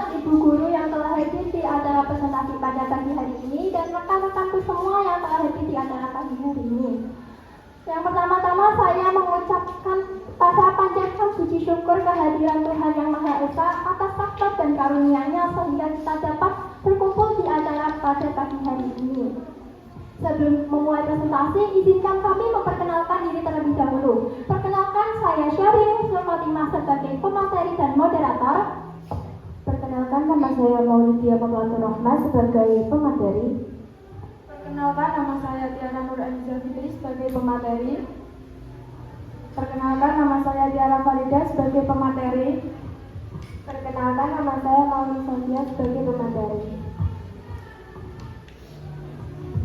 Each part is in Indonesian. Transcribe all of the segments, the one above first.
banget Ibu Guru yang telah hadir di acara presentasi pada pagi hari ini dan rekan-rekanku semua yang telah hadir di acara pagi hari ini. Yang pertama-tama saya mengucapkan panjatkan puji syukur kehadiran Tuhan Yang Maha Esa atas rahmat dan karunia-Nya sehingga kita dapat berkumpul di acara pada pagi hari ini. Sebelum memulai presentasi, izinkan kami memperkenalkan diri terlebih dahulu. Perkenalkan, saya Syarif Fatimah sebagai pemateri dan moderator. Perkenalkan, nama saya Maulidia Pemelatur Rahmat sebagai pemateri. Perkenalkan, nama saya Tiara Nur Aziza Fitri sebagai pemateri. Perkenalkan, nama saya Tiara Farida sebagai pemateri. Perkenalkan, nama saya Mauli Sofia sebagai pemateri.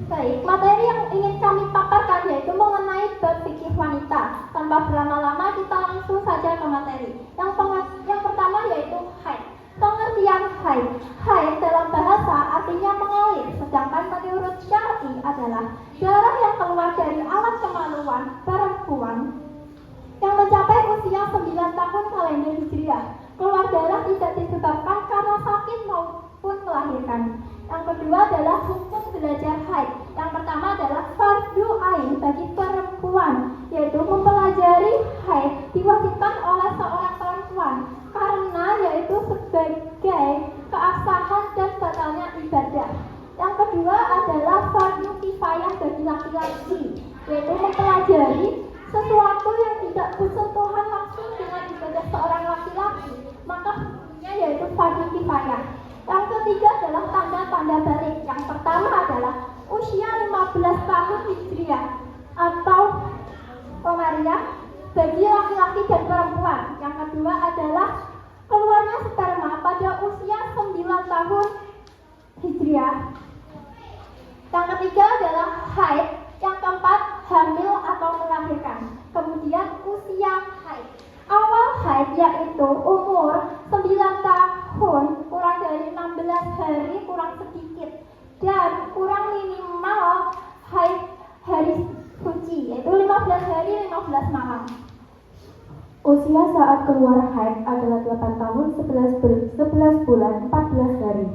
Baik, materi yang ingin kami paparkan yaitu mengenai bab fikih wanita. Tanpa berlama-lama, kita langsung saja ke materi. Yang pertama yaitu haid. Pengertian haid. Haid dalam bahasa artinya mengalir, sedangkan menurut syar'i adalah darah yang keluar dari alat kemaluan perempuan yang mencapai usia 9 tahun kalender Hijriah. Keluar darah tidak disebabkan karena sakit maupun melahirkan. Yang kedua adalah hukum belajar haid. Yang pertama adalah fardu ain bagi perempuan, yaitu mempelajari haid diwajibkan oleh seorang perempuan karena yaitu sebagai keabsahan dan batalnya ibadah. Yang kedua adalah fardu kifayah bagi laki-laki, yaitu mempelajari sesuatu yang tidak bersentuhan langsung dengan ibadah seorang laki-laki, maka hukumnya yaitu fardu kifayah. Yang ketiga adalah tanda-tanda balik. Yang pertama adalah usia 15 tahun Hijriah atau Komariah bagi laki-laki dan perempuan. Yang kedua adalah keluarnya sperma pada usia 9 tahun Hijriah. Yang ketiga adalah haid. Yang keempat, hamil atau melahirkan. Kemudian usia haid. Awal haid yaitu umur 9 tahun kurang dari 16 hari kurang sedikit dan kurang minimal haid hari suci yaitu 15 hari 15 malam. Usia saat keluar haid adalah 8 tahun 11 bulan 14 hari.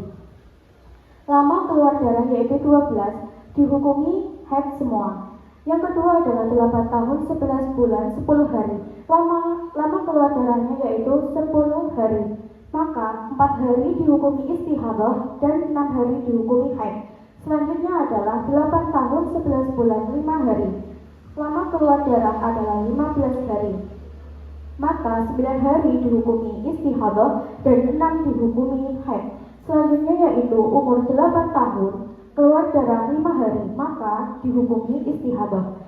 Lama keluar darah yaitu 12, dihukumi haid semua. Yang kedua adalah 8 tahun 11 bulan 10 hari. Lama keluar darahnya yaitu 10 hari. Maka 4 hari dihukumi istihadah dan 6 hari dihukumi haid. Selanjutnya adalah 8 tahun 11 bulan 5 hari. Lama keluar darah adalah 15 hari. Maka 9 hari dihukumi istihadah dan 6 dihukumi haid. Selanjutnya yaitu umur 8 tahun keluar darah 5 hari, maka dihukumi istihadah.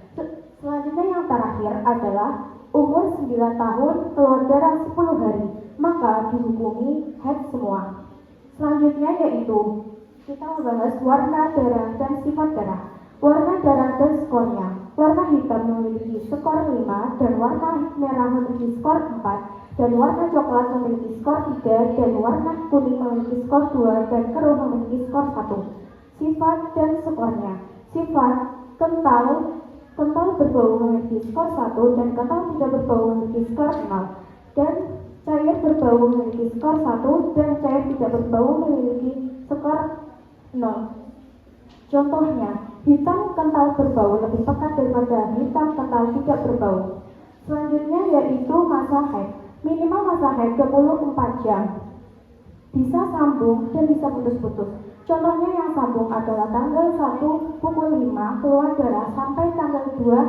Selanjutnya yang terakhir adalah umur 9 tahun keluar darah 10 hari, maka dihukumi haid semua. Selanjutnya yaitu kita membahas warna darah dan sifat darah. Warna darah dan skornya. Warna hitam memiliki skor 5 dan warna merah memiliki skor 4 dan warna coklat memiliki skor 3 dan warna kuning memiliki skor 2 dan keruh memiliki skor 1. Sifat dan skornya. Sifat kental berbau memiliki skor 1 dan kental tidak berbau memiliki skor 0 dan cair berbau memiliki skor 1 dan cair tidak berbau memiliki skor 0. Contohnya, hitam kental berbau lebih pekat daripada hitam kental tidak berbau. Selanjutnya yaitu masa haid. Minimal masa haid 24 jam. Bisa sambung dan bisa putus-putus. Contohnya yang sambung adalah tanggal 1 pukul 5 keluar darah sampai tanggal 2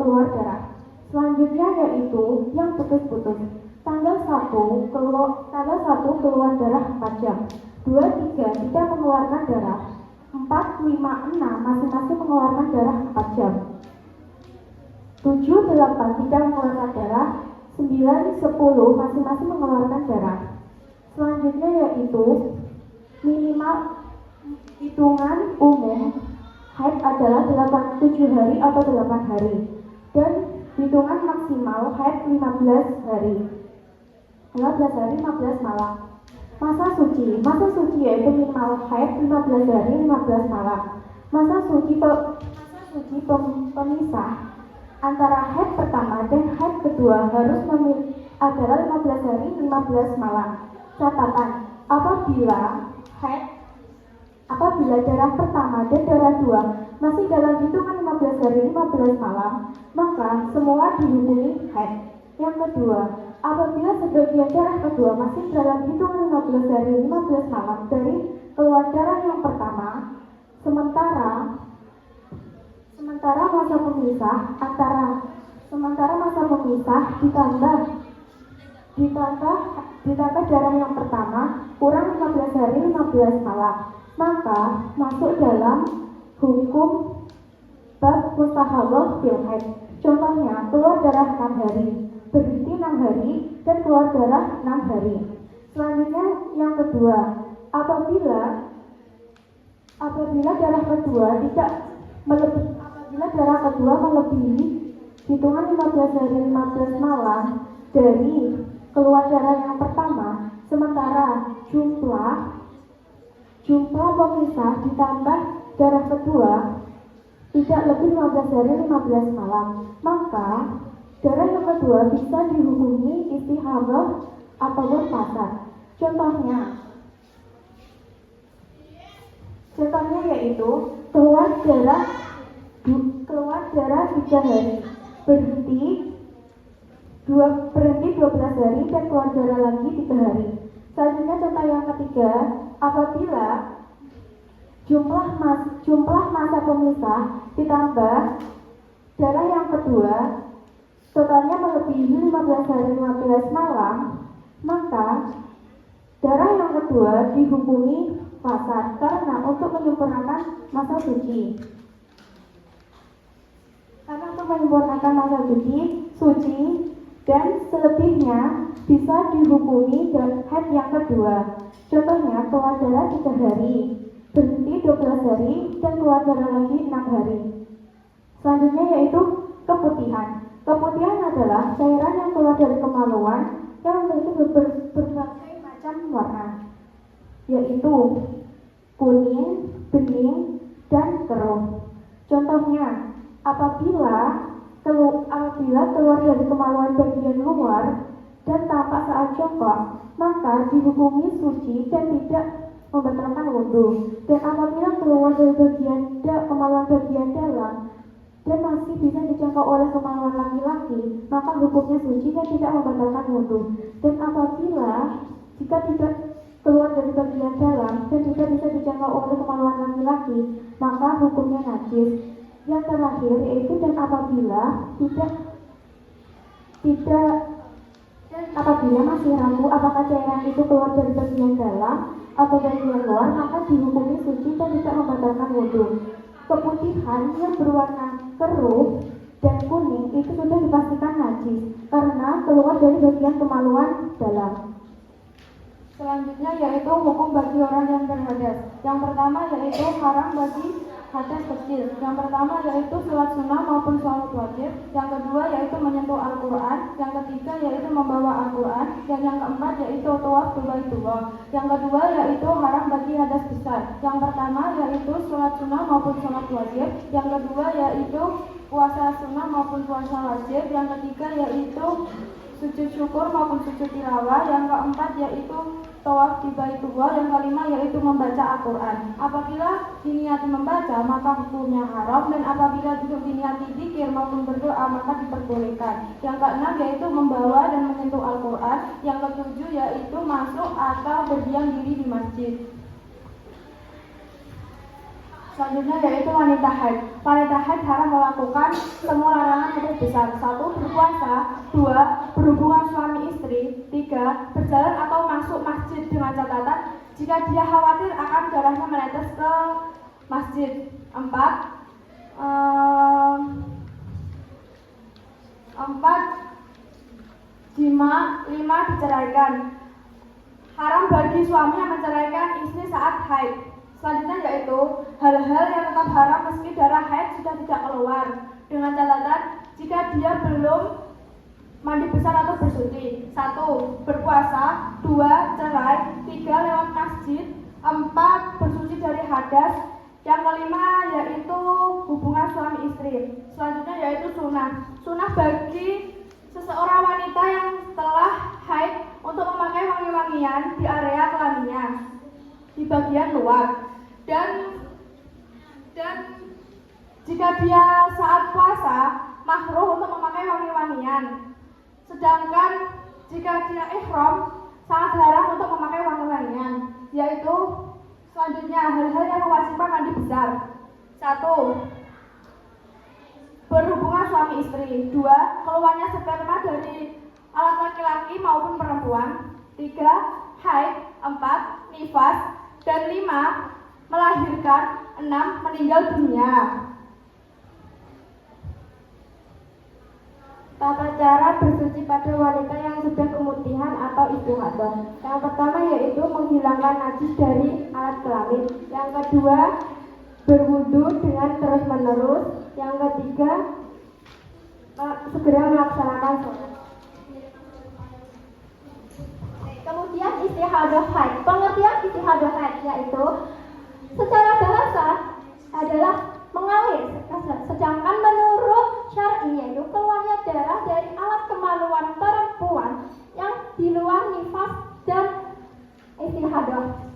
keluar darah. Selanjutnya yaitu yang putus-putus. Tanggal 1 keluar darah 4 jam. 2, 3 tidak mengeluarkan darah. 4, 5, 6 masing-masing mengeluarkan darah 4 jam. 7, 8 tidak mengeluarkan darah. 9, 10 masing-masing mengeluarkan darah. Selanjutnya yaitu minimal hitungan umum haid adalah 7 hari atau 8 hari dan hitungan maksimal haid 15 hari 15 malam. Masa suci yaitu minimal haid 15 hari 15 malam. Masa suci pemisah antara haid pertama dan haid kedua harus adalah 15 hari 15 malam. Catatan, apabila darah pertama dan darah dua masih dalam hitungan 15 hari 15 malam, maka semua dihukumi haid. Yang kedua, apabila sebagian darah kedua masih dalam hitungan 15 hari 15 malam dari keluar darah yang pertama, sementara masa pemisah ditambah darah yang pertama kurang 15 hari 15 malam, maka masuk dalam hukum bab mustahadah fil haid. Contohnya, keluar darah 6 hari, berhenti 6 hari, dan keluar darah 6 hari. Selanjutnya yang kedua, apabila darah kedua melebihi hitungan 15 hari 15 malam dari keluar darah yang pertama, sementara jumlah pemisah ditambah darah kedua tidak lebih 15 hari 15 malam, maka darah yang kedua bisa dihukumi istihadah ataupun fasad. Contohnya yaitu keluar darah 3 hari, berhenti 12 hari, dan keluar darah lagi 3 hari. Selanjutnya contoh yang ketiga, apabila jumlah masa pemisah ditambah darah yang kedua totalnya melebihi 15 hari 15 malam, maka darah yang kedua dihukumi fasad karena untuk menyempurnakan masa suci. Suci dan selebihnya bisa dihukumi dan haid yang kedua. Contohnya keluar darah 3 hari, berhenti 12 hari, dan keluar darah lagi 6 hari. Selanjutnya yaitu keputihan. Keputihan adalah cairan yang keluar dari kemaluan yang memiliki berbagai macam warna, yaitu kuning, bening, dan keruh. Contohnya, apabila keluar dari kemaluan bagian luar dan tampak saat jongkok, maka dihukumi suci dan tidak membatalkan wudhu. Dan apabila keluar dari kemaluan bagian dalam dan masih bisa dijangkau oleh kemaluan laki-laki, maka hukumnya suci dan tidak membatalkan wudhu. Dan apabila jika tidak keluar dari bagian dalam dan tidak bisa dijangkau oleh kemaluan laki-laki, maka hukumnya najis. Yang terakhir yaitu dan apabila masih ragu apakah cairan itu keluar dari bagian dalam atau bagian luar, maka dihukumi suci dan tidak membatalkan wudhu. Keputihan yang berwarna keruh dan kuning itu sudah dipastikan najis karena keluar dari bagian kemaluan dalam. Selanjutnya yaitu hukum bagi orang yang berhadas. Yang pertama yaitu haram bagi hadas kecil. Yang pertama yaitu sholat sunnah maupun sholat wajib. Yang kedua yaitu menyentuh Al-Quran. Yang ketiga yaitu membawa Al-Quran. Dan yang keempat yaitu tawaf Baitullah. Yang kedua yaitu haram bagi hadas besar. Yang pertama yaitu sholat sunnah maupun sholat wajib. Yang kedua yaitu puasa sunnah maupun puasa wajib. Yang ketiga yaitu sujud syukur maupun sujud tilawah. Yang keempat yaitu tawaf di Baitullah. Yang kelima yaitu membaca Al-Quran. Apabila diniati membaca maka hukumnya haram, dan apabila juga diniati zikir maupun berdoa maka diperbolehkan. Yang keenam yaitu membawa dan menyentuh Al-Quran. Yang ketujuh yaitu masuk atau berdiam diri di masjid. Selanjutnya yaitu wanita haid. Wanita haid haram melakukan semua larangan yang besar. 1. Berpuasa. 2. Berhubungan suami istri. 3. Berjalan atau masuk masjid dengan catatan jika dia khawatir akan darahnya menetes ke masjid. 4. Jima. 5. Diceraikan. Haram bagi suami yang menceraikan istri saat haid. Selanjutnya yaitu hal-hal yang tetap haram meski darah haid sudah tidak keluar, dengan catatan jika dia belum mandi besar atau bersuci. 1. Berpuasa. 2. Cerai. 3. Lewat masjid. 4. Bersuci dari hadas. Yang kelima yaitu hubungan suami istri. Selanjutnya yaitu sunnah. Sunnah bagi seseorang wanita yang telah haid untuk memakai wangi-wangian di area kelaminnya di bagian luar dan jika dia saat puasa makruh untuk memakai wangi-wangian, sedangkan jika dia ihram sangat haram untuk memakai wangi-wangian, yaitu selanjutnya hal-hal yang mewajibkan mandi besar. 1. Berhubungan suami istri. 2. Keluarnya sperma dari alat laki-laki maupun perempuan. 3. Haid. 4. Nifas. Dan 5. Melahirkan. 6. Meninggal dunia. Tata cara bersuci pada wanita yang sudah kemutihan atau istihadah. Yang pertama yaitu menghilangkan najis dari alat kelamin. Yang kedua, berwudu dengan terus-menerus. Yang ketiga, segera melaksanakan sholat. Kemudian istihadah haid. Pengertian istihadah haid yaitu secara bahasa adalah mengalir, sedangkan menurut syar'i yaitu keluarnya darah dari alat kemaluan perempuan yang di luar nifas dan istihadah.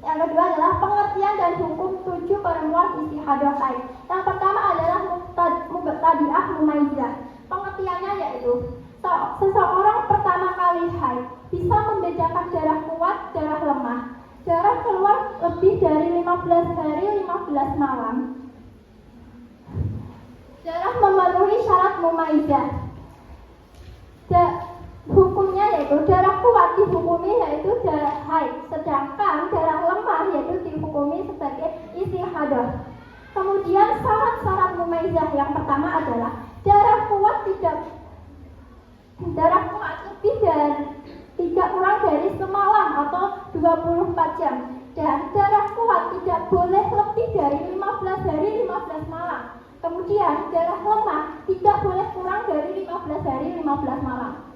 Yang kedua adalah pengertian dan hukum 7 perempuan istihadah haid. Yang pertama adalah mubtadi'ah mumaizah. Pengertiannya yaitu seseorang pertama kali haid bisa membedakan darah kuat, darah lemah. Darah keluar lebih dari 15 hari 15 malam. Darah memenuhi syarat mumaizah. Hukumnya yaitu darah kuat dihukumi yaitu darah haid, sedangkan darah lemah yaitu dihukumi sebagai istihadah. Kemudian syarat-syarat mumaizah yang pertama adalah darah kuat lebih dari tidak kurang dari semalam atau 24 jam, dan darah kuat tidak boleh lebih dari 15 hari 15 malam. Kemudian darah lemah tidak boleh kurang dari 15 hari 15 malam.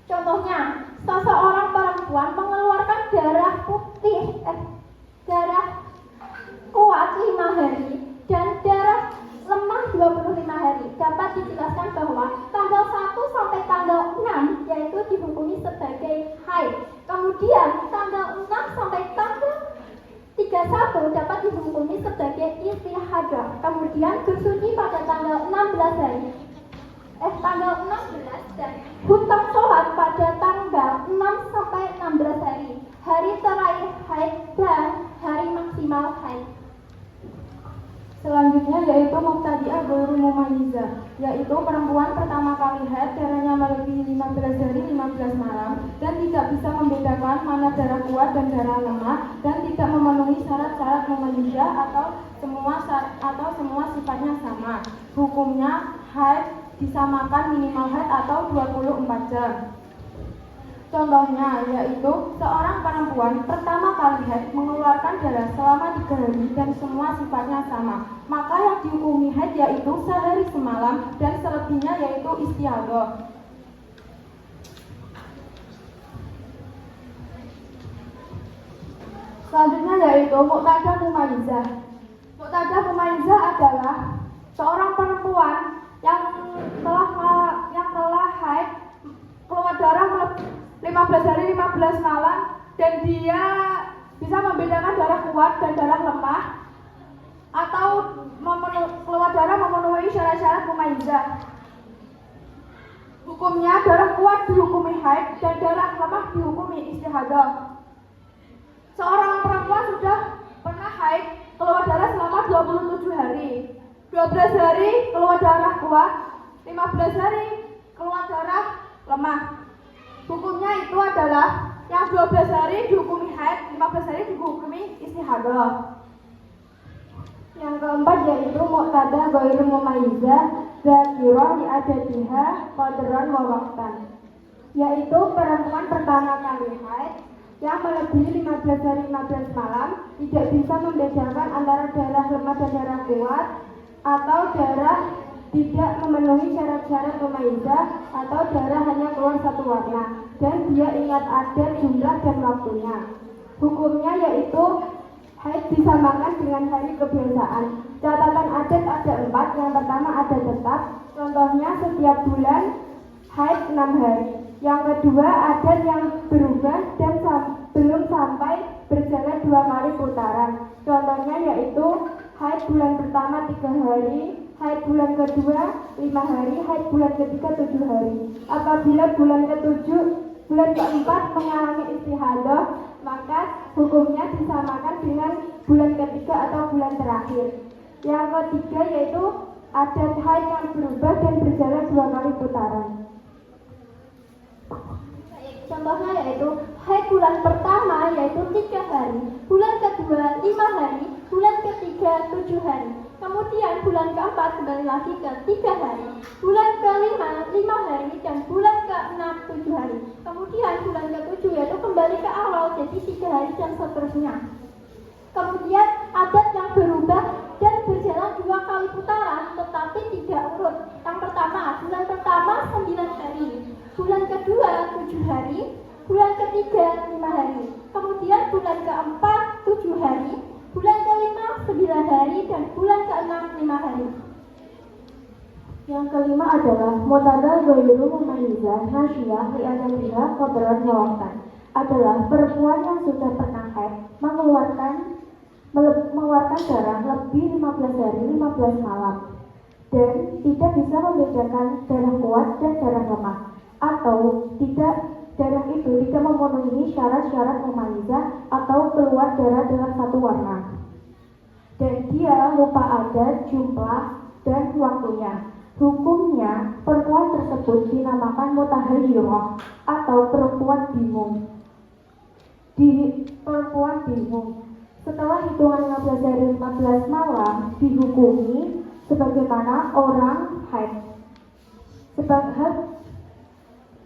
Contohnya, seseorang perempuan mengeluarkan darah kuat 5 hari dan darah lemah 25 hari. Dapat dijelaskan bahwa tanggal 1 sampai tanggal 6 yaitu dihukumi sebagai haid. Kemudian tanggal 6 sampai tanggal 31 dapat dihukumi sebagai istihadah. Kemudian bersuci pada tanggal 16 hari. Tanggal 16 dan hutang sholat pada tanggal 6 sampai 16 hari. Hari terakhir haid dan hari maksimal haid. Selanjutnya yaitu mubtadi'ah ghairu mumayyizah, yaitu perempuan pertama kali haid darahnya melebihi 15 hari 15 malam dan tidak bisa membedakan mana darah kuat dan darah lemah dan tidak memenuhi syarat-syarat mumayyizah atau semua sifatnya sama. Hukumnya haid disamakan minimal haid atau 24 jam. Contohnya yaitu seorang perempuan pertama kali haid mengeluarkan darah selama 3 hari dan semua sifatnya sama, maka yang dihukumi haid yaitu sehari semalam dan selebihnya yaitu istihadah. Selanjutnya yaitu muqtadah mumayyizah. Muqtadah mumayyizah adalah seorang perempuan yang telah haid keluar darah 15 hari 15 malam dan dia bisa membedakan darah kuat dan darah lemah atau keluar darah memenuhi syarat-syarat mumayyizah. Hukumnya darah kuat dihukumi haid dan darah lemah dihukumi istihadah. Seorang perempuan sudah pernah haid keluar darah selama 27 hari. 12 hari keluar darah kuat, 15 hari keluar darah lemah. Hukumnya itu adalah yang 12 hari dihukumi haid, 15 hari dihukumi istihadah. Yang keempat yaitu muqtadah ghairu mumayyizah dzakirah li adadiha qadran wa waqtan, yaitu perempuan pertama kali haid yang melebihi 15 hari 15 malam tidak bisa membedakan antara darah lemah dan darah kuat atau darah tidak memenuhi syarat-syarat mumayyizah atau darah hanya keluar satu warna dan dia ingat adat, jumlah dan waktunya. Hukumnya yaitu haid disamakan dengan hari kebiasaan. Catatan adat ada 4. Yang pertama adat tetap, contohnya setiap bulan haid 6 hari. Yang kedua, adat yang berubah dan belum sampai berjalan 2 kali putaran. Contohnya yaitu haid bulan pertama 3 hari, haid bulan kedua 5 hari, haid bulan ketiga 7 hari. Apabila bulan keempat mengalami istihadah, maka hukumnya disamakan dengan bulan ketiga atau bulan terakhir. Yang ketiga yaitu adat haid yang berubah dan berjalan 2 kali putaran. Contohnya yaitu haid bulan pertama yaitu 3 hari, bulan kedua 5 hari, bulan ketiga 7 hari. Kemudian bulan keempat kembali lagi ke 3 hari, bulan kelima 5 hari, dan bulan keenam 7 hari. Kemudian bulan ke-7 yaitu kembali ke awal jadi 3 hari dan seterusnya. Kemudian adat yang berubah dan berjalan 2 kali putaran tetapi tidak urut. Yang pertama, bulan pertama 9 hari, bulan kedua 7 hari, bulan ketiga 5 hari. Kemudian bulan keempat 7 hari, bulan kelima 9 hari, dan bulan keenam 5 hari. Yang kelima adalah mutada ghairu mumayyizah nasyiyah li'adatiha qadran waqtan. Adalah perempuan yang sudah pernah haid mengeluarkan darah lebih 15 hari 15 malam dan tidak bisa membedakan darah kuat dan darah lemah, atau darah itu tidak memenuhi syarat-syarat mumayyizah atau keluar darah dalam satu warna, dan dia lupa adat, jumlah, dan waktunya. Hukumnya, perempuan tersebut dinamakan mutahayyirah atau perempuan bingung. Perempuan bingung. Setelah hitungan 15 hari 15 malam dihukumi sebagaimana orang haid.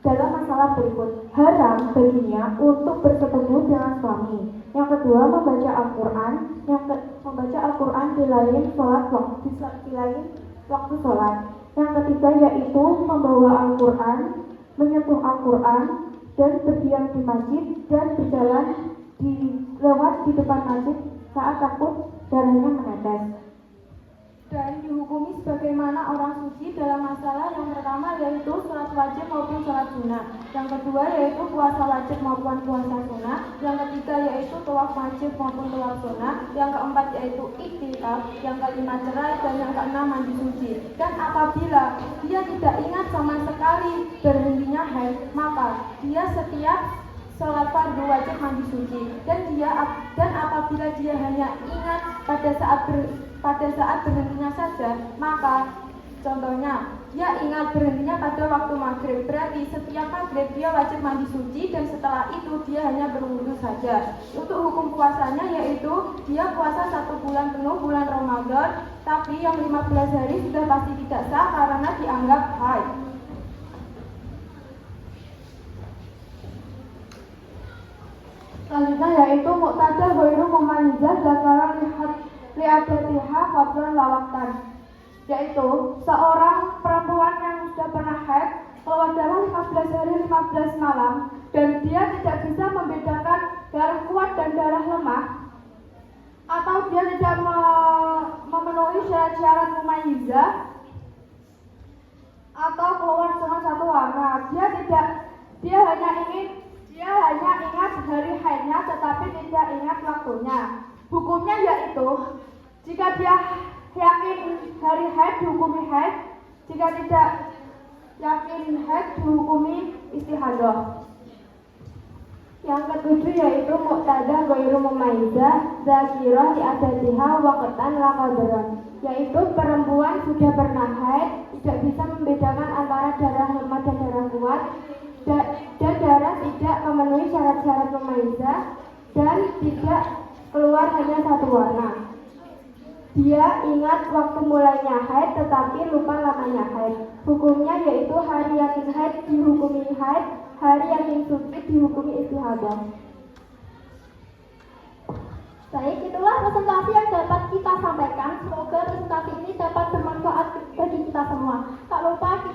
Dalam masalah berikut, haram baginya untuk bersetubuh dengan suami. Yang kedua, membaca Al-Quran. Membaca Al-Quran di lain waktu sholat. Yang ketiga yaitu membawa Al-Quran, menyentuh Al-Quran, dan berdiam di masjid dan berjalan lewat di depan masjid saat takut darahnya menetes. Dan dihukumi sebagaimana orang suci dalam masalah yang pertama yaitu sholat wajib maupun sholat sunnah, yang kedua yaitu puasa wajib maupun puasa sunnah, yang ketiga yaitu tawaf wajib maupun tawaf sunnah, yang keempat yaitu iktikaf, yang kelima cerai, dan yang keenam mandi suci. Dan apabila dia tidak ingat sama sekali berhentinya haid, maka dia setiap sholat fardu wajib mandi suci, dan apabila dia hanya ingat pada saat berhentinya saja, maka contohnya dia ingat berhentinya pada waktu maghrib, berarti setiap maghrib dia wajib mandi suci, dan setelah itu dia hanya berwudu saja. Untuk hukum puasanya yaitu dia puasa 1 bulan penuh bulan Ramadan, tapi yang 15 hari sudah pasti tidak sah karena dianggap haid. Selanjutnya yaitu muqtada ghairu mumayyizah zakaran li'adatiha qablan lawaktan, yaitu seorang perempuan yang sudah pernah haid keluar darah 15 hari 15 malam dan dia tidak bisa membedakan darah kuat dan darah lemah, atau dia tidak memenuhi syarat-syarat mumayyizah atau keluar cuma satu warna. Dia hanya ingat hari haidnya tetapi tidak ingat waktunya. Hukumnya yaitu jika dia yakin hari haid dihukumi haid, jika tidak yakin haid dihukumi istihadah. Yang ketujuh yaitu muqtada ghairu mumayyizah zakirah li'adatiha waqtan la qadran, yaitu perempuan sudah pernah haid tidak bisa membedakan antara darah lemah dan darah kuat, dan darah tidak memenuhi syarat-syarat mumayyizah dan tidak keluar hanya satu warna. Dia ingat waktu mulainya haid tetapi lupa lamanya haid. Hukumnya yaitu hari yakin haid dihukumi haid, hari yakin suci dihukumi istihadah. Baik, itulah presentasi yang dapat kita sampaikan. Semoga presentasi ini dapat bermanfaat bagi kita semua. Tak lupa akhir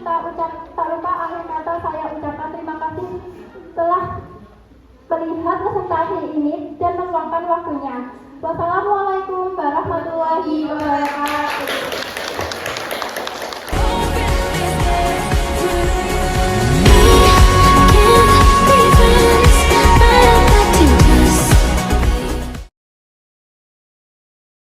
kata saya ucapkan terima kasih telah melihat presentasi ini dan meluangkan waktunya. Wassalamualaikum warahmatullahi wabarakatuh.